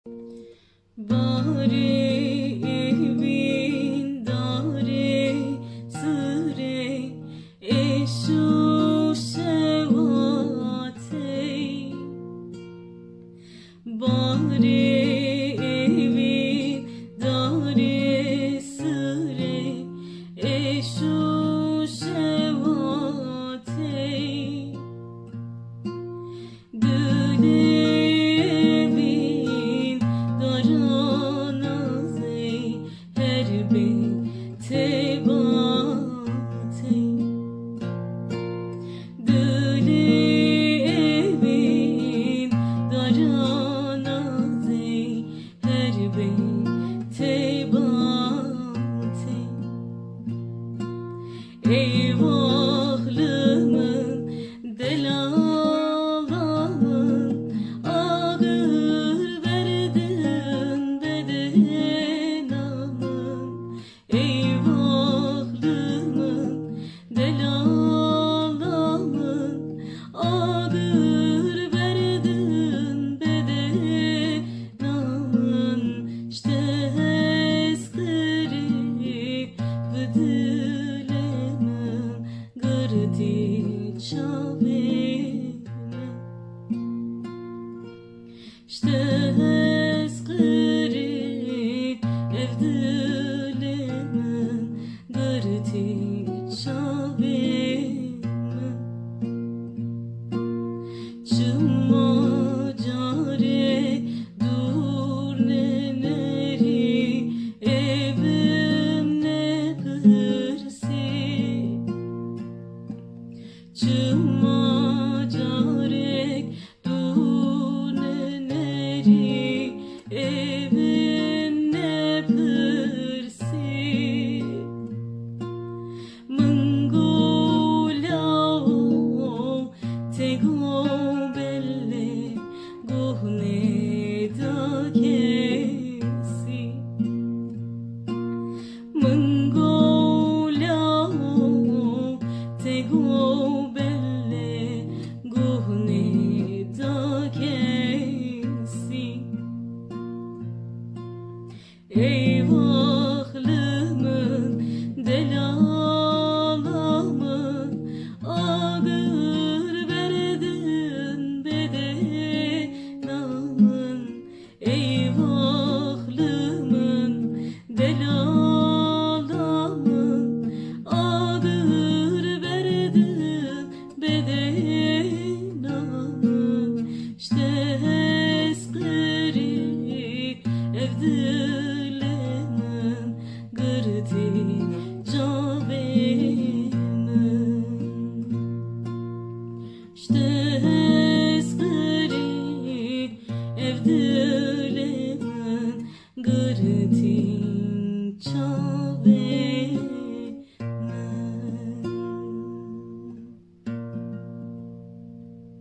Bari evin dare sıre eşu şevate. Bari evin dare sıre eşu şevate. Eyvahlımın delalamın ağır verdin bedenamın. Eyvahlımın delalamın ağır verdin bedenamın. İşte eskiri vıdılemin gırdi çavime. İşte eskiri evdilimin gırdi çavime. Çıma care dur neneri evim ne kırsi. Çıma care dur neneri evim ne kırsi. Mangolao tego belle gohne da kesi. Mangolao tego belle gohne da kesi. Eyvahlımın delalamın ağır verdin bedenamın. Eyvahlımın delalamın ağır verdin bedenamın. İşte eskiri evdilimin gırdi cavimin. İşte eskiri evdilimin gırdi cavimin.